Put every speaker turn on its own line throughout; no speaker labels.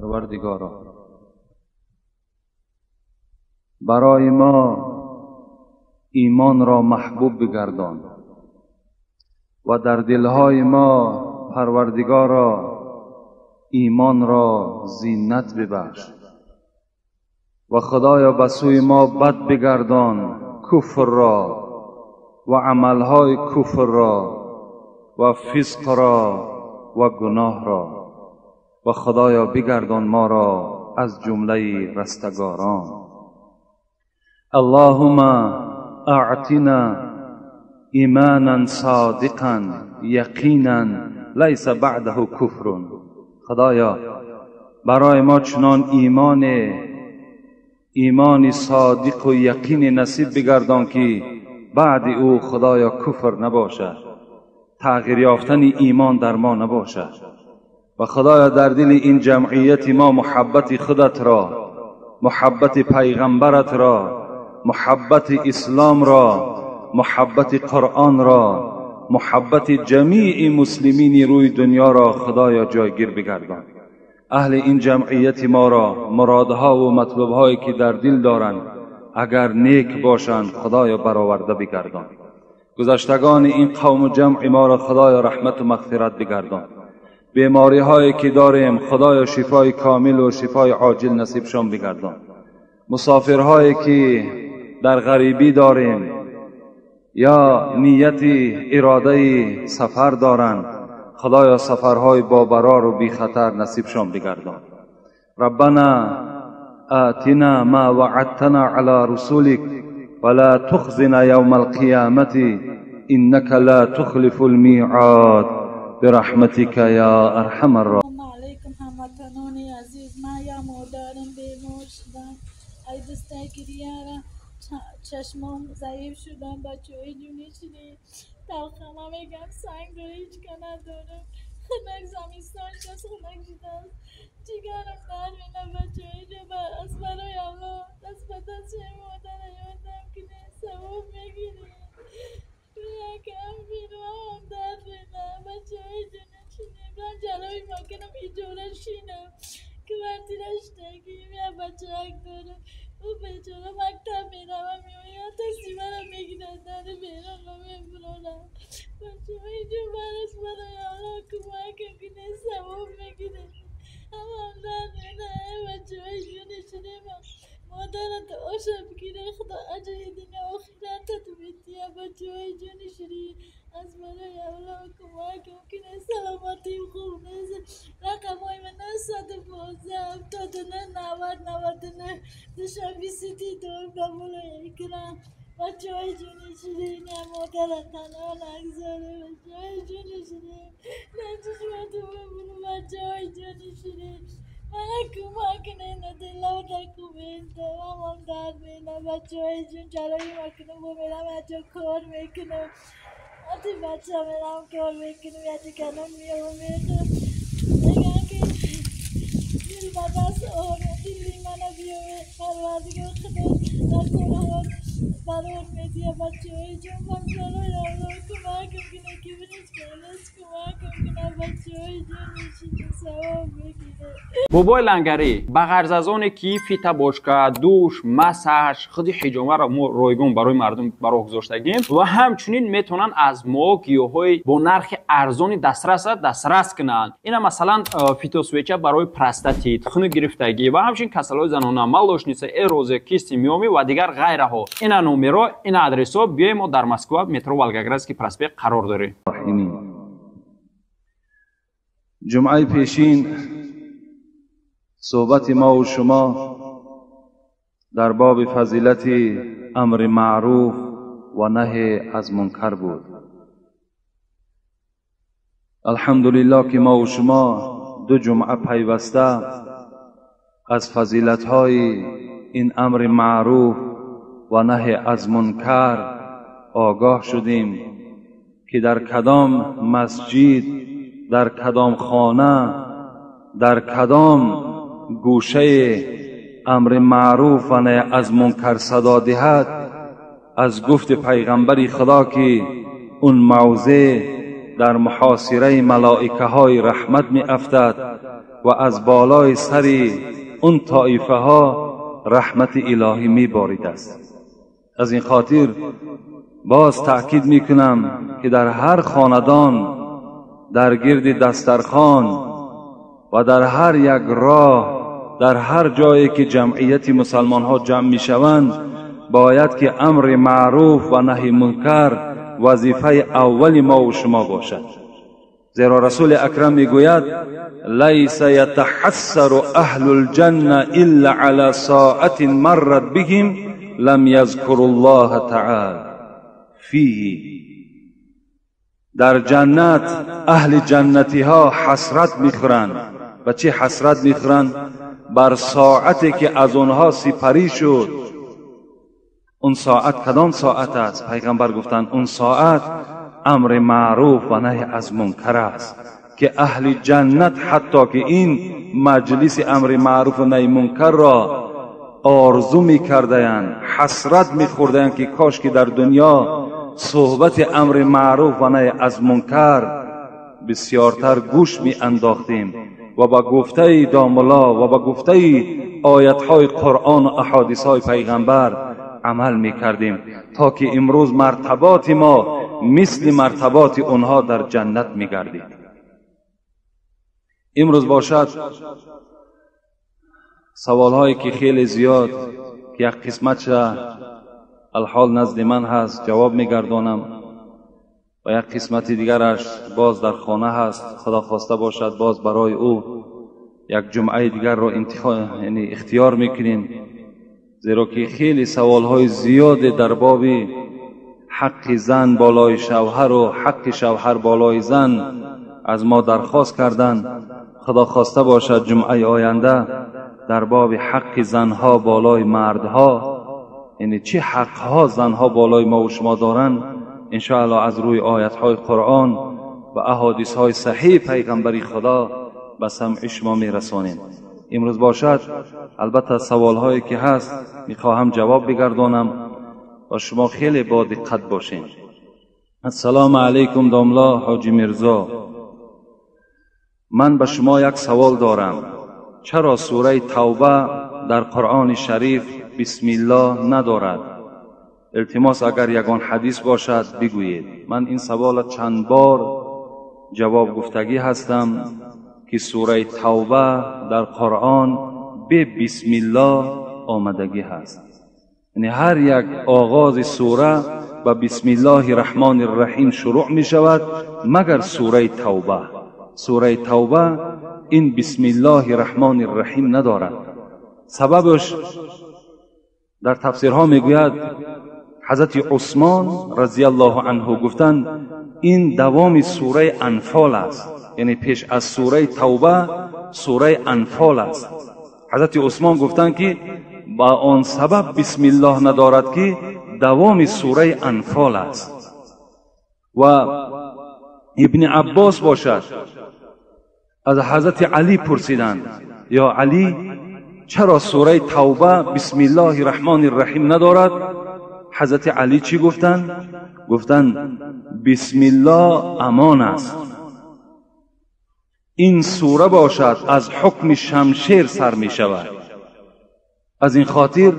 پروردگارا برای ما ایمان را محبوب بگردان و در دلهای ما پروردگارا ایمان را زینت ببخش و خدایا به سوی ما بد بگردان کفر را و عملهای کفر را و فسق را و گناه را و خدایا بگردان ما را از جمله رستگاران. اللهم اعطنا ایمانا صادقا یقینا لیس بعده کفر. خدایا برای ما چنان ایمانی صادق و یقین نصیب بگردان که بعد او خدایا کفر نباشد، تغییر یافتن ایمان در ما نباشد. و خدایا در دل این جمعیت ما محبت خودت را، محبت پیغمبرت را، محبت اسلام را، محبت قرآن را، محبت جمیع مسلمین روی دنیا را خدایا جایگیر بگردان. اهل این جمعیت ما را مرادها و مطلوبهایی که در دل دارند اگر نیک باشند خدایا برآورده بگردان. گذشتگان این قوم و جمع ما را خدایا رحمت و مغفرت بگردان. بیماری هایی که داریم خدایا شفای کامل و شفای عاجل نصیبشان بگردان. مسافرهایی که در غریبی داریم یا نیت اراده سفر دارند خدایا سفرهای با برار و بی خطر نصیبشان بگردان. ربنا آتنا ما وعدتنا على رسولك ولا تخزنا يوم القيامة إنك لا تخلف الميعاد برحمتك يا ارحم الراحمين.
علیکم هموطنان عزیز، من یا مادرم بیمار شدم. ای دسته گریه چشمام ضعیف شدم، بچه های جونی شدی تلخمه میگم سنگ داره هیچ که ندارم. خنک زمستان شد خنک شدم جیگرم در بینم بچه های جو از برای الله دست به دست مادر یادم کنه ثواب میگیری یکم بیرم در بینم بچه های جونی شدی من جلوی ماکنم ایجوره شینم که وقتی رشتگیم یا بچه هک دارم او بیچاره مکتب میرم و میویم تاکسی برم میگیرن در بیرم و میبرونم بچه های جو برس برای الله کمکم کنه ثواب میگیره اما هم در بینه بچه های جونی شده مادرت آشا بگیره خدا اجای دنیا آخرتت بیتی بچه های جونی شده از برای الله کمکم کنه سلامتی خوب نیست. رقم های من 912 79 دوشنبی سیتی دور قبول اکرام بچه های جونی شده نه مادرت تنها نگذاره بچه های جونی شده نه چشماتو ببرو بچه های جونی شده من کمک کنه ندلا و دکو بینده هم در بینه بچه های جون جلوی مکنم و میرم اجا کار میکنم اتی بچه میرم کار میکنم یکی کنم میرم میگم که دل با دست آره دلی منو بیاره پروردگار خدا در کنار برات میدیه بچه های جون من جلوی الله کمکم کنه که بریش کنست کمکم کنه بچه های جون نشید ثواب بگیره.
بابای لنگری با غرض که فیتا باشکا دوش مساج خودی حجامه را رایگان برای مردم برای گذاشتگیم و همچنین میتونن از ما گیاهای با نرخ ارزانی دسترس کنند. اینا مثلا فیتوسویچا برای پروستاتیت خون گرفتگی و همچنین کسلای زنانه مالوشنیسه اروزه کیست میومی و دیگر غیره ها. اینا نمره این آدرس ها بیایم ما در مسکو مترو والگاگرادسکی پراسپکت قرار داره.
جمعه پیشین صحبت ما و شما در باب فضیلت امر معروف و نهی از منکر بود. الحمدلله که ما و شما دو جمعه پیوسته از فضیلت های این امر معروف و نهی از منکر آگاه شدیم که در کدام مسجد، در کدام خانه، در کدام گوشه امر معروف و نهی از منکر صدا دهد از گفت پیغمبر خدا که اون موضع در محاصره ملائکه های رحمت می افتد و از بالای سر اون طایفه ها رحمت الهی می بارید است. از این خاطر باز تأکید می کنم که در هر خاندان، در گرد دسترخوان و در هر یک راه، در هر جایی که جمعیت مسلمان ها جمع می شوند، باید که امر معروف و نهی منکر وظیفه اول ما و شما باشد. زیرا رسول اکرم می گوید لیس یتحسر اهل الجنه الا علی ساعت مرت بهم لم یذکر الله تعالی فیه. در جنت اهل جنتی ها حسرت میخورند. و چه حسرت میخورند؟ بر ساعتی که از اونها سپری شد. اون ساعت کدام ساعت است؟ پیغمبر گفتند اون ساعت امر معروف و نهی از منکر است که اهل جنت حتی که این مجلس امر معروف و نهی منکر را آرزو می‌کردند، حسرت می‌خوردند که کاش که در دنیا صحبت امر معروف و نهی از منکر بسیارتر گوش می‌انداختیم و با گفته داملا و با گفته آیات‌های قرآن و احادیث‌های پیغمبر عمل می‌کردیم تا که امروز مرتبات ما مثل مرتبات اونها در جنت می‌گردید. امروز باشد سوال‌هایی که خیلی زیاد که یک قسمتش الحال نزد من هست جواب می‌گردانم و یک قسمت دیگرش باز در خانه هست. خدا خواسته باشد باز برای او یک جمعه دیگر را اختیار می‌کنیم، زیرا که خیلی سوال‌های زیاد در باب حق زن بالای شوهر و حق شوهر بالای زن از ما درخواست کردند. خدا خواسته باشد جمعه آینده در باب حق زنها بالای مردها، یعنی چه حقها زنها بالای ما و شما دارند، انشاءالله از روی آیات‌های قرآن و احادیث‌های صحیح پیغمبری خدا به سمع شما میرسانیم. امروز باشد البته سوال‌هایی که هست میخواهم جواب بگردانم و شما خیلی با دقت باشین. السلام علیکم داملا حاجی مرزا، من به شما یک سوال دارم. چرا سوره توبه در قرآن شریف بسم الله ندارد؟ التماس اگر یگان حدیث باشد بگویید. من این سوال چند بار جواب گفتگی هستم که سوره توبه در قرآن به بسم الله آمدگی هست. یعنی هر یک آغاز سوره با بسم الله الرحمن الرحیم شروع می شود مگر سوره توبه. سوره توبه این بسم الله الرحمن الرحیم ندارد. سببش در تفسیرها می گوید حضرت عثمان رضی الله عنه گفتند این دوام سوره انفال است، یعنی پیش از سوره توبه سوره انفال است. حضرت عثمان گفتند که با آن سبب بسم الله ندارد که دوام سوره انفال است. و ابن عباس باشد از حضرت علی پرسیدند یا علی چرا سوره توبه بسم الله الرحمن الرحیم ندارد؟ حضرت علی چی گفتند؟ گفتند بسم الله امان است. این سوره باشد از حکم شمشیر سر می شود. از این خاطر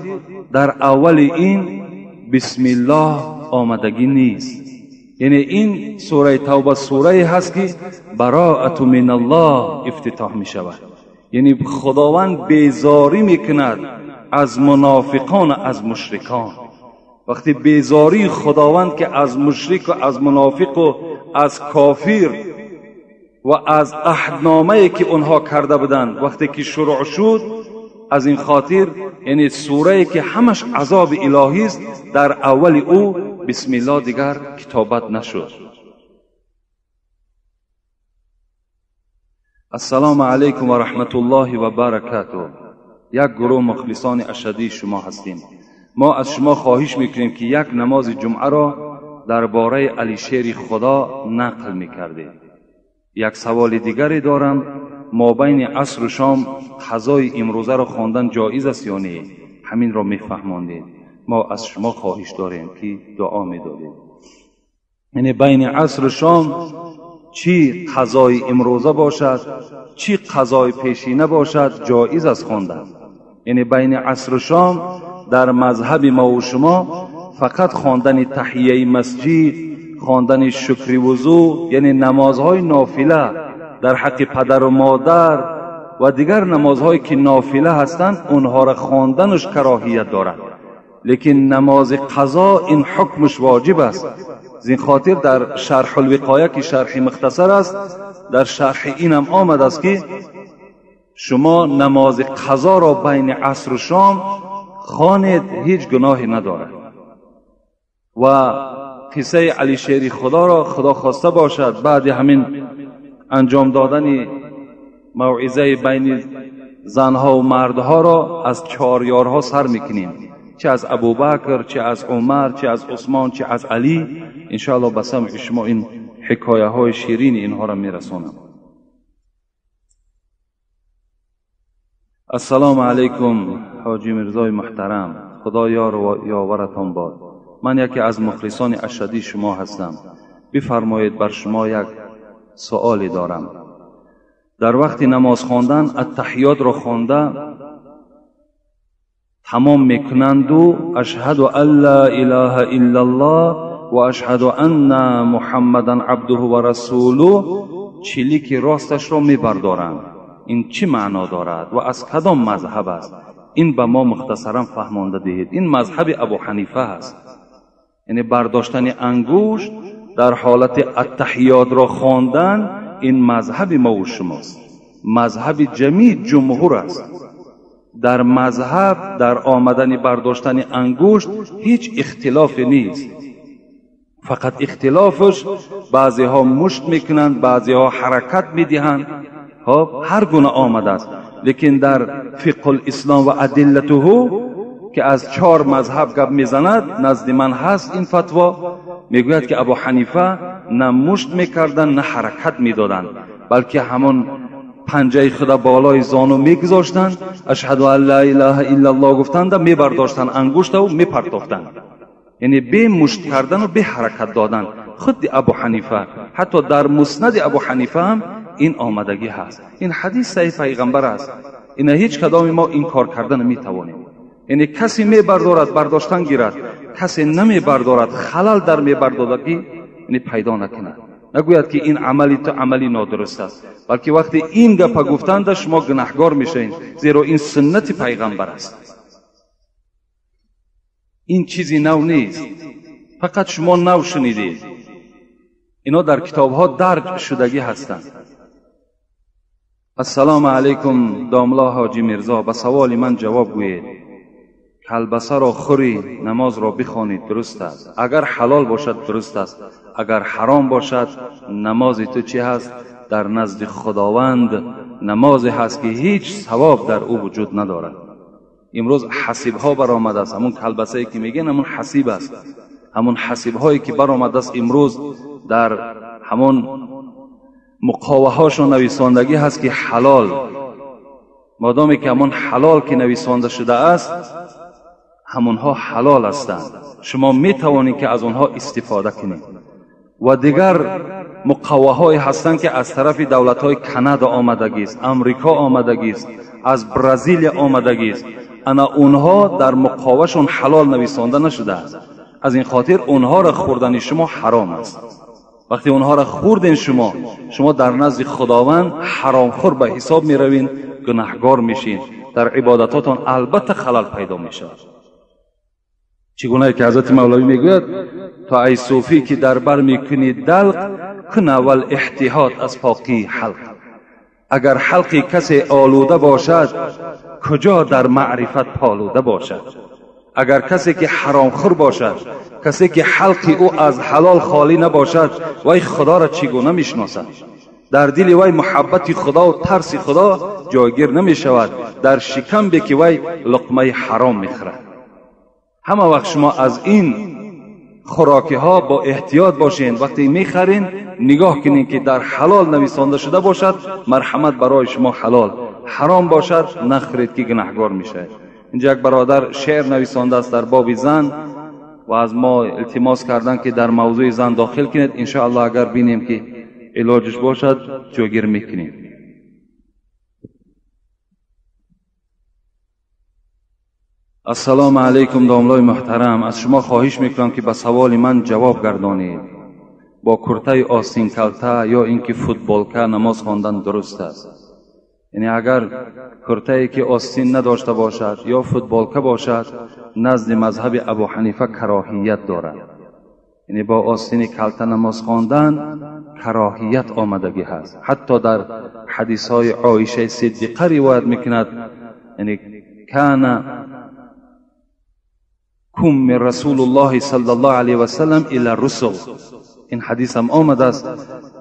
در اول این بسم الله آمدگی نیست. یعنی این سوره توبه سوره هست که براءت من الله افتتاح می شود. یعنی خداوند بیزاری می کند از منافقان از مشرکان. وقتی بیزاری خداوند که از مشرک و از منافق و از کافر و از عهدنامه‌ای که اونها کرده بودند وقتی که شروع شد، از این خاطر یعنی سوره‌ای که همش عذاب الهی است در اول او بسم الله دیگر کتابت نشد. السلام علیکم و رحمت الله و برکاته. یک گروه مخلصان اشدی شما هستیم. ما از شما خواهش میکنیم که یک نماز جمعه را درباره علی شیر خدا نقل میکردید. یک سوال دیگری دارم، ما بین عصر و شام قضای امروزه را خواندن جایز است یا نه؟ همین را میفهماندید. ما از شما خواهش داریم که دعا میدادید. یعنی بین عصر و شام چی قضای امروزه باشد چی قضای پیشینه باشد جایز است خواندن. یعنی بین عصر و شام در مذهب ما و شما فقط خواندن تحیه مسجد، خواندن شکر وضو، یعنی نمازهای نافله در حق پدر و مادر و دیگر نمازهایی که نافله هستند اونها را خواندنش کراهیت دارد. لیکن نماز قضا این حکمش واجب است. زین خاطر در شرح الوقایه که شرح مختصر است در شرح اینم آمد است که شما نماز قضا را بین عصر و شام خوانید، هیچ گناهی ندارد. و قصه علی شیر خدا را خدا خواسته باشد بعد همین انجام دادن موعظه بین زنها و مردها را از چهار یارها سر میکنیم، چه از ابوبکر، چه از عمر، چه از عثمان، چه از علی. انشاءالله به سمع شما این حکایه های شیرین اینها را میرسونم. السلام علیکم حاجی مرزای محترم، خدا یار و یاورتان باد. من یکی از مخلصان اشدی شما هستم. بفرمایید بر شما یک سوالی دارم. در وقت نماز خواندن التحیات را خوانده تمام میکنند و اشهد ان لا اله الا الله و اشهد ان محمدا عبده و رسوله چلیک راستش را میبردارند. این چی معنا دارد و از کدام مذهب است؟ این به ما مختصرا فهمانده دهید. این مذهب ابو حنیفه است. یعنی برداشتن انگشت در حالت التحیات را خواندن این مذهب ما و شماست. مذهب جمیع جمهور است. در مذهب در آمدن برداشتن انگشت هیچ اختلافی نیست. فقط اختلافش بعضی ها مشت میکنند، بعضی ها حرکت میدهند، هر گونه آمده است. لیکن در فقه الاسلام و ادلته که از 4 مذهب گپ میزند نزد من هست این فتوا، میگوید که ابو حنیفه نه مشت میکردن نه حرکت میدادند، بلکه همون پنجه خدا بالای زانو میگذاشتند، اشهد ان لا اله الا الله گفتند، میبرداشتند انگشت و میپرتافتند. یعنی به مشت کردن و به حرکت دادن. خود ابو حنیفه حتی در مسند ابو حنیفه هم این آمدگی هست. این حدیث صحیح پیغمبر است. این هیچ کدام ما این کار کردن نمیتوانیم. یعنی کسی میبردارد برداشتن گیرد، کسی نمیبردارد خلل در میبردادگی یعنی پیدا نکند. نگوید که این عملی تو عملی نادرست است، بلکه وقتی این گپ گفتند شما گناهگار میشین، زیرا این سنت پیغمبر است. این چیزی نو نیست، فقط شما نو شنیدید. اینا در کتاب ها درج شدگی هستند. السلام علیکم داملا حاجی مرزا، به سوال من جواب گویید. کلبسه را خوری نماز را بخوانید درست است؟ اگر حلال باشد درست است، اگر حرام باشد نماز تو چی هست؟ در نزد خداوند نمازی هست که هیچ ثواب در او وجود ندارد. امروز حسیب ها برآمده است. همون کلبسه ای که میگن همون حسیب است. همون حسیب هایی که برآمده است امروز در همون مقاوه هاشون نویساندگی هست که حلال. مادامی که همون حلال که نویسانده شده است همونها حلال هستند، شما می توانید که از اونها استفاده کنید. و دیگر مقاوه های هستند که از طرف دولت های کانادا آمدگی است، امریکا آمدگی است، از برزیل آمدگی است. انا اونها در مقاوه شون حلال نویسانده نشده است. از این خاطر اونها را خوردن شما حرام است. وقتی اونها را خوردین شما در نزد خداوند حرام خور به حساب می روین، گناهگار میشین. در عبادتاتون البته خلل پیدا می شود. چگونه که حضرت مولوی میگوید تا ای صوفی که در بر میکنی دلق کن اول احتیاط از پاکی حلق. اگر حلقی کسی آلوده باشد کجا در معرفت پالوده باشد؟ اگر کسی که حرام خور باشد، کسی که حلقی او از حلال خالی نباشد، وای خدا را چگونه میشناسد؟ در دل وای محبت خدا و ترس خدا جایگیر نمی شود، در شکم به که وای لقمه حرام میخورد. همه وقت شما از این خوراکی ها با احتیاط باشین. وقتی میخرین نگاه کنین که در حلال نویسانده شده باشد، مرحمت برای شما حلال. حرام باشد نخرید که گناهگار میشه. اینجا یک برادر شعر نویسانده است در باب زن، و از ما التماس کردن که در موضوع زن داخل کنید. انشاءالله اگر بینیم که علاجش باشد جوگیر میکنیم. السلام علیکم داملای محترم، از شما خواهش میکنم که به سوال من جواب گردانید. با کرته آستین کلته یا اینکه فوتبالکه نماز خواندن درست است؟ یعنی اگر کرته‌ای که آستین نداشته باشد یا فوتبالکه باشد، نزد مذهب ابو حنیفه کراهیت دارد. یعنی با آستین کلته نماز خواندن کراهیت آمدگی هست. حتی در حدیث های عایشه صدیقه روایت میکند، یعنی کان کم رسول الله صلی الله علیه و سلم الی الرسل. این حدیث هم آمده است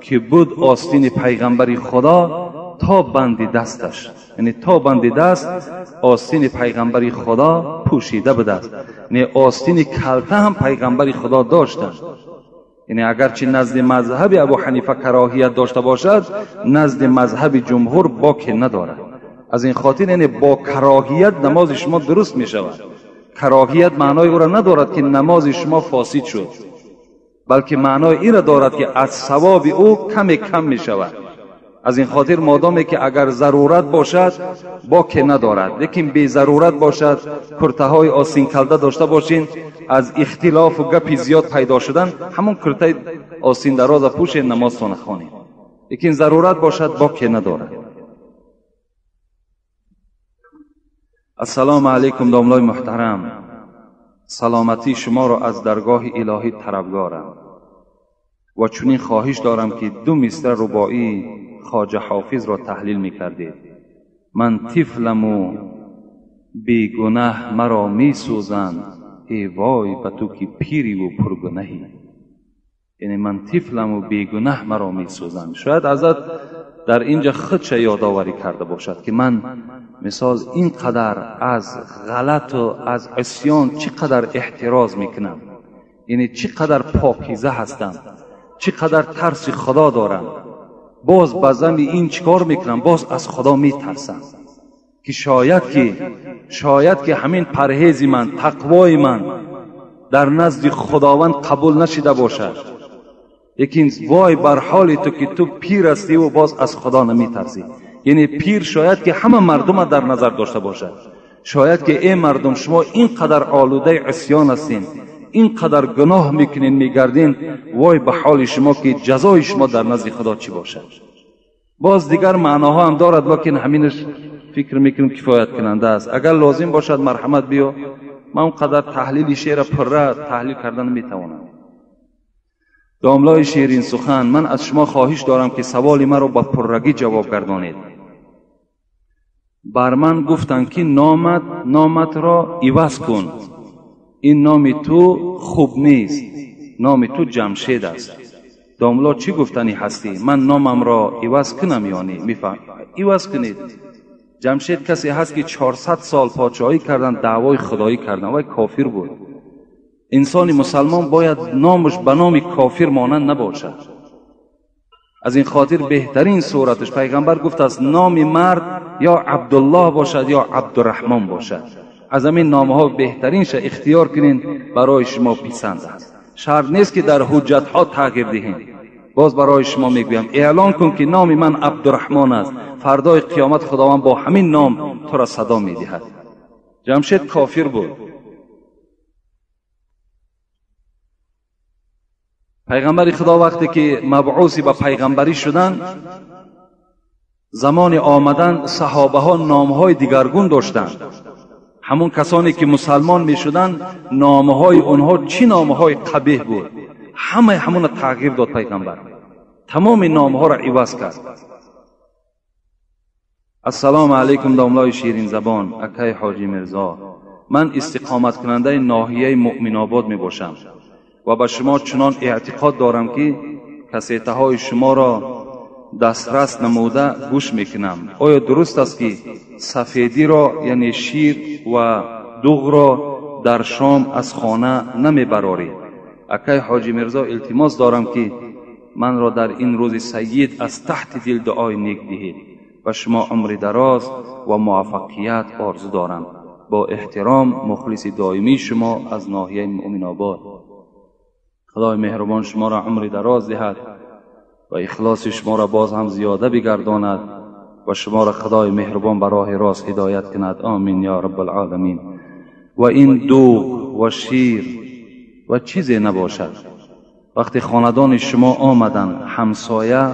که بود آستین پیغمبر خدا تا بند دستش، یعنی تا بند دست آستین پیغمبر خدا پوشیده بوده است. یعنی آستین کلته هم پیغمبر خدا داشتند. یعنی اگرچه نزد مذهب ابو حنیفه کراهیت داشته باشد، نزد مذهب جمهور باک ندارد. از این خاطر یعنی با کراهیت نماز شما درست می شود. کراهیت معنای او را ندارد که نماز شما فاسد شد، بلکه معنای این را دارد که از ثواب او کم می شود. از این خاطر مادامی که اگر ضرورت باشد باک ندارد، لیکن بی ضرورت باشد کرته های آستین کلته داشته باشین، از اختلاف و گپ زیاد پیدا شدن همون کرته آستین دراز پوش نمازتان خوانید. لیکن ضرورت باشد باک ندارد. السلام علیکم داملای محترم، سلامتی شما را از درگاه الهی طلبگارم و چنین خواهش دارم که 2 مصرع رباعی خواجه حافظ را تحلیل می کردید. من طفلم و بی گناه مرا می سوزند، ای وای به تو که پیری و پرگناهی. یعنی من طفلم و بی گناه مرا می سوزند. شاید ازت در اینجا خودش یادآوری کرده باشد که من مثال اینقدر از غلط و از عصیان چقدر احتراز میکنم، یعنی چقدر پاکیزه هستم، چقدر ترس خدا دارم، باز بزم این چیکار میکنم، باز از خدا میترسم که شاید که همین پرهیز من، تقوای من در نزد خداوند قبول نشده باشد. لیکن وای بر حال تو که تو پیر هستی و باز از خدا نمیترسی. یعنی پیر شاید که همه مردم در نظر داشته باشد، شاید که ای مردم شما اینقدر آلوده عصیان هستین، اینقدر گناه میکنین میگردین، وای به حال شما که جزای شما در نزد خدا چی باشد. باز دیگر معناها هم دارد، لیکن همینش فکر میکنم کفایت کننده است. اگر لازم باشد مرحمت بیا، من اونقدر تحلیل شعر پره تحلیل کردن میتوانم. داملای شیرین سخن، من از شما خواهش دارم که سوال من را با پررگی جواب گردانید. بر من گفتند که نامت را عوض کن، این نام تو خوب نیست، نام تو جمشید است. داملا چی گفتنی هستی؟ من نامم را عوض کنم یعنی میفهم عوض کنید. جمشید کسی هست که 400 سال پادشاهی کردن، دعوای خدایی کردن و کافر بود. انسان مسلمان باید نامش به نام کافر مانند نباشد. از این خاطر بهترین صورتش پیغمبر گفت است نام مرد یا عبدالله باشد یا عبدالرحمن باشد. از همین نامها بهترینش اختیار کنین، برای شما پسند است. شرط نیست که در حجت ها تغییر دهین. باز برای شما میگویم اعلان کن که نام من عبدالرحمن است، فردای قیامت خداوند با همین نام تو را صدا میدهد. جمشید کافر بود. پیغمبر خدا وقتی که مبعوث به پیغمبری شدن، زمان آمدن صحابه ها نامهای دیگرگون داشتند. همون کسانی که مسلمان می شدن نامهای اونها چی نامهای قبیح بود، همون تغییر داد پیغمبر، تمام نامها را عوض کرد. السلام علیکم داملای شیرین زبان، اکای حاجی مرزا، من استقامت کننده ناحیه مؤمن آباد می باشم و به شما چنان اعتقاد دارم که کسیته های شما را دسترس نموده گوش میکنم. آیا درست است که سفیدی را یعنی شیر و دوغ را در شام از خانه نمیبرارید؟ اکای حاجی مرزا التماس دارم که من را در این روز سید از تحت دل دعای نیک دهید و شما عمر دراز و موفقیت آرزو دارم. با احترام مخلص دائمی شما از ناحیه مؤمن آباد. خدای مهربان شما را عمر دراز دهد و اخلاص شما را باز هم زیاده بگرداند و شما را خدای مهربان به راه راست هدایت کند. آمین یا رب العالمین. و این دوغ و شیر و چیزی نباشد. وقتی خاندان شما آمدن، همسایه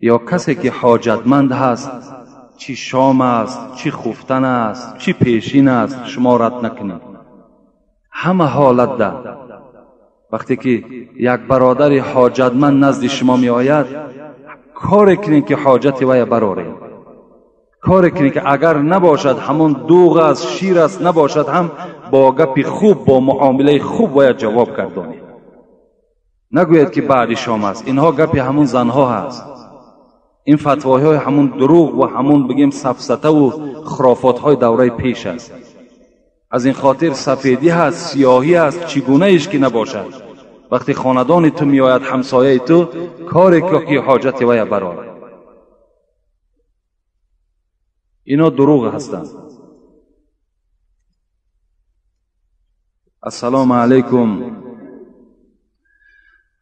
یا کسی که حاجتمند هست، چی شام است، چی خفتن است، چی پیشین است، شما رد نکنید. همه حالت ده. وقتی که یک برادر حاجتمند نزد شما می آید، کار کنید که حاجت وی برآورید. کار کنید که اگر نباشد همون دوغ است، شیر است، نباشد هم با گپ خوب، با معامله خوب وی جواب گردانید. نگوید که بعد شام است. اینها گپ همون زنها هست. این فتواهای همون دروغ و همون بگیم سفسطه و خرافات های دوره پیش است. از این خاطر سفیدی هست، سیاهی هست، چگونه ایش که نباشد. وقتی خاندان تو می آید، همسایه تو، کاری که حاجت وی برآورد. اینا دروغ هستند. السلام علیکم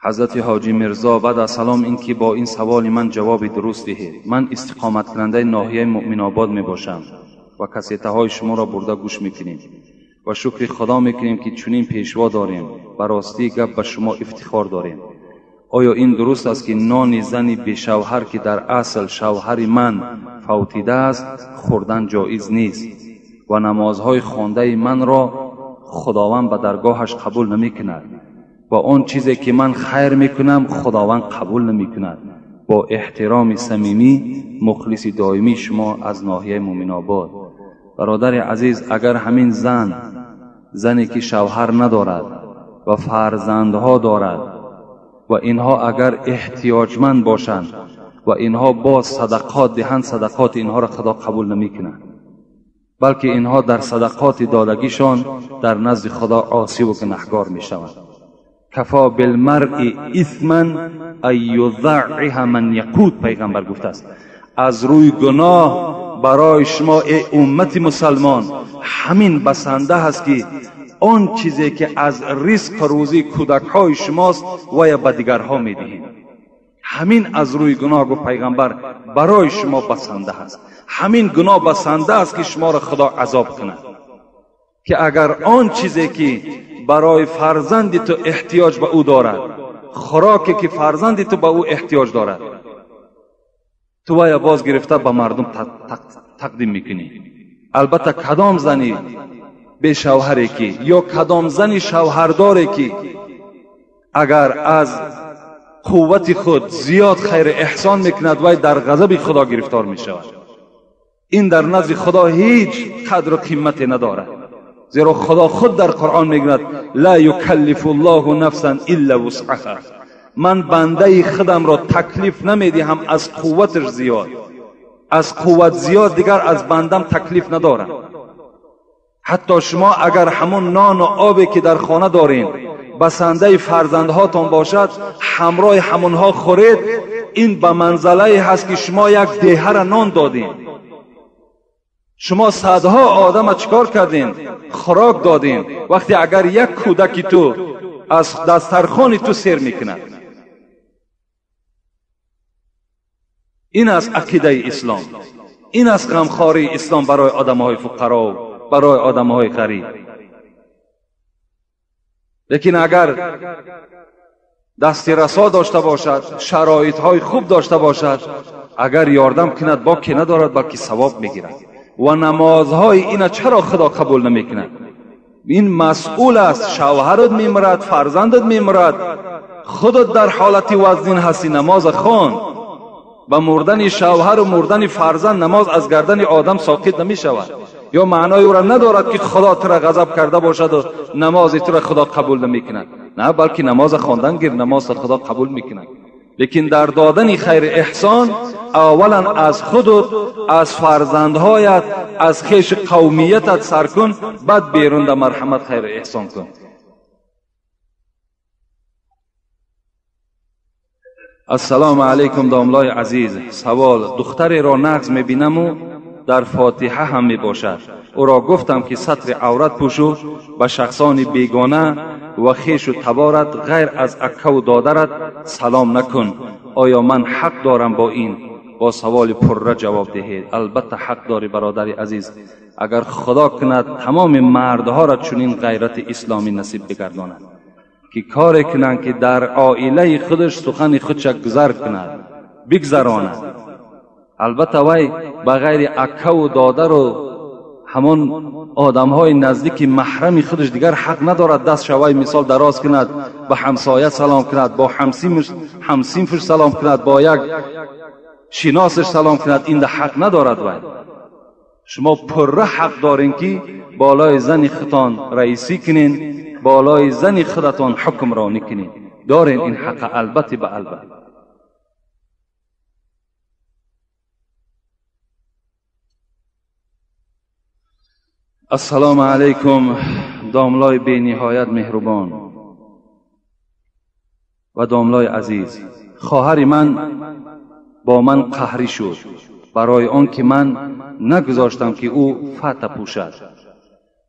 حضرت حاجی مرزا. بعد از سلام، این که با این سوال من جواب درست دهید. من استقامت کننده ناحیه مؤمن آباد می باشم و کسیته های شما را برده گوش میکنیم و شکر خدا میکنیم که چنین پیشوا داریم. براستی گپ به شما افتخار داریم. آیا این درست است که نان زنی به شوهر که در اصل شوهر من فوتیده است خوردن جایز نیست و نمازهای خوانده من را خداوند به درگاهش قبول نمیکند و آن چیزی که من خیر میکنم خداوند قبول نمیکند؟ با احترام صمیمی مخلص دائمی شما از ناحیه مؤمن آباد. برادر عزیز، اگر همین زنی که شوهر ندارد و فرزندها دارد و اینها اگر احتیاجمند باشند و اینها با صدقات دهند، صدقات اینها را خدا قبول نمیکند، بلکه اینها در صدقات دادگیشان در نزد خدا عاصی و گناهکار میشوند. کفا بالمرء اثما ان یضعها من یقود، پیغمبر گفته است. از روی گناه برای شما ای امت مسلمان همین بسنده هست که آن چیزی که از رزق روزی کودک‌های شماست و به دیگرها می‌دهید. همین از روی گناه گفت پیغمبر برای شما بسنده هست. همین گناه بسنده است که شما را خدا عذاب کند. که اگر آن چیزی که برای فرزند تو احتیاج به او دارد، خوراکی که فرزند تو به او احتیاج دارد، تو وی باز گرفته به مردم تقدیم میکنی. البته کدام زنی به شوهری که یا کدام زنی شوهرداری که اگر از قوت خود زیاد خیر احسان میکند وی در غضب خدا گرفتار میشود. این در نزد خدا هیچ قدر و قیمتی ندارد، زیرا خدا خود در قرآن میگوید لا یکلف الله نفسا الا وسعها. من بنده خودم را تکلیف نمیدهم از قوتش زیاد، از قوت زیاد دیگر از بندم تکلیف ندارم. حتی شما اگر همون نان و آبی که در خانه دارین بسنده فرزندهاتون باشد، همراه همونها خورید، این به منزله هست که شما یک دیهر نان دادین. شما صدها آدم چیکار کردین؟ خوراک دادین. وقتی اگر یک کودکی تو از دسترخوان تو سیر میکند. این است عقیده اسلام، این است غمخواری اسلام برای آدمهای فقرا و برای آدمهای غریب. لیکن اگر دستی رسا داشته باشد، شرایط های خوب داشته باشد، اگر یاردم کند باکی ندارد بلکه ثواب میگیرد. و نمازهای اینا چرا خدا قبول نمیکند؟ این مسئول است. شوهرت میمرد، فرزندت میمرد، خودت در حالت وزنین هستی، نماز خوان. با مردن شوهر و مردن فرزند نماز از گردن آدم ساقط نمی شود. یا معنای او را ندارد که خدا تو را غضب کرده باشد و نماز تو را خدا قبول نمی کند. نه، بلکه نماز خواندن گیر نماز خدا قبول می کند. لیکن در دادن خیر احسان اولا از خودت، از فرزندهایت، از خیش قومیتت سر کن، بعد بیرون در مرحمت خیر احسان کن. السلام علیکم داملای عزیز. سوال: دختری را نقض میبینم و در فاتحه هم میباشد او را گفتم که سطر عورت پوشو، به شخصان بیگانه و خویش و تبارت غیر از اکه و دادرت سلام نکن. آیا من حق دارم با این؟ با سوال پره جواب دهید. البته حق داری برادر عزیز. اگر خدا کند تمام مردها را چنین غیرت اسلامی نصیب بگرداند که کار کنند که در عائله خودش سخن خودش گذر کند، بگذراند. البته وی بغیر اکه و دادر و همان آدم های نزدیک محرم خودش دیگر حق ندارد دست شوی مثال دراز کند، به همسایه سلام کند، با همسینفش سلام کند، با یک شناسش سلام کند. این ده حق ندارد. وی شما پره حق دارین که بالای زن خودتان رئیسی کنین، بالای زن خودتان حکمرانی کنین. دارین این حق البته به البته. السلام علیکم داملای بی نهایت مهربان و داملای عزیز. خواهر من با من قهری شد برای آن که من نگذاشتم که او فتح پوشد.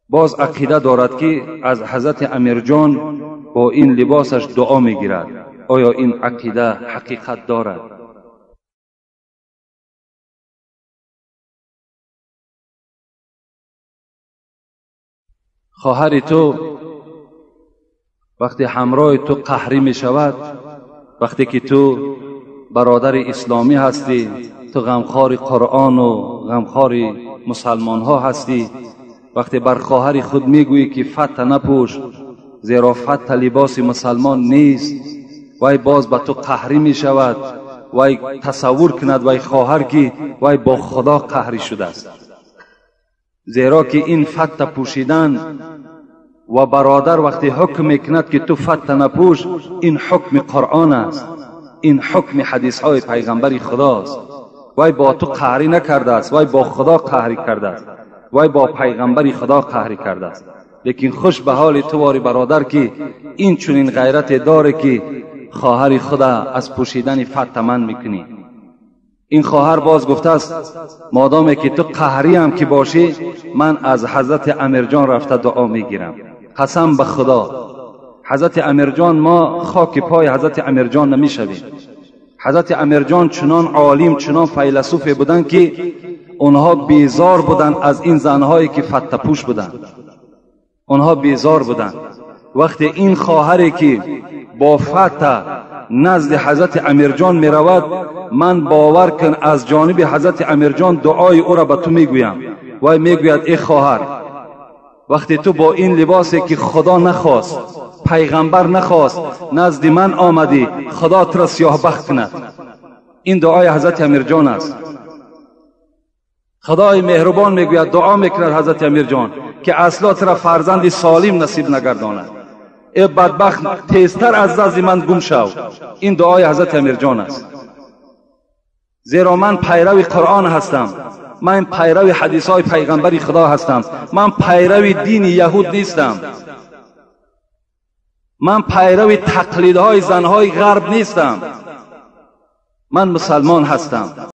باز عقیده دارد که از حضرت امیرجان با این لباسش دعا میگیرد. آیا این عقیده حقیقت دارد؟ خواهر تو وقتی همراه تو قهری می شود، وقتی که تو برادر اسلامی هستی، تو غمخوار قرآن و غمخوار مسلمان ها هستی، وقتی بر خواهر خود میگویی که فتح نپوش زیرا فتح لباس مسلمان نیست، وی باز به تو قهری می شود. وی تصور کند وی خواهر که وی با خدا قهری شده است، زیرا که این فتح پوشیدن و برادر وقتی حکم میکند که تو فتح نپوش، این حکم قرآن است، این حکم حدیث های پیغمبر خداست. وی با تو قهری نکرده است، وی با خدا قهری کرده است، وی با پیغمبر خدا قهری کرده است. لیکن خوش به حال تو واری برادر که این چنین غیرت داره که خواهر خدا از پوشیدن فتح من میکنی. این خواهر باز گفته است مادامی که تو قهری هم که باشی، من از حضرت امیرجان رفته دعا میگیرم. قسم به خدا حضرت امیرجان، ما خاک پای حضرت امیرجان نمیشویم. حضرت امیرجان چنان عالم، چنان فیلسوف بودن که اونها بیزار بودن از این زنهایی که فتح پوش بودن. اونها بیزار بودن. وقتی این خواهری که با فتح نزد حضرت امیرجان می رود، من باور کن از جانب حضرت امیرجان دعای او را به تو میگویم. وی میگوید ای خواهر، وقتی تو با این لباسی که خدا نخواست، پیغمبر نخواست، نزد من آمدی، خدا تو را سیاه بخت کند. این دعای حضرت امیرجان است. خدای مهربان میگوید دعا میکند حضرت امیرجان که اصلا تو را فرزند سالم نصیب نگرداند. ای بدبخت، تیزتر از نزد من گم شو. این دعای حضرت امیرجان است. زیرا من پیرو قرآن هستم، من پیرو حدیث های پیغمبر خدا هستم، من پیرو دین یهود نیستم، من پیرو تقلیدهای زنهای غرب نیستم، من مسلمان هستم.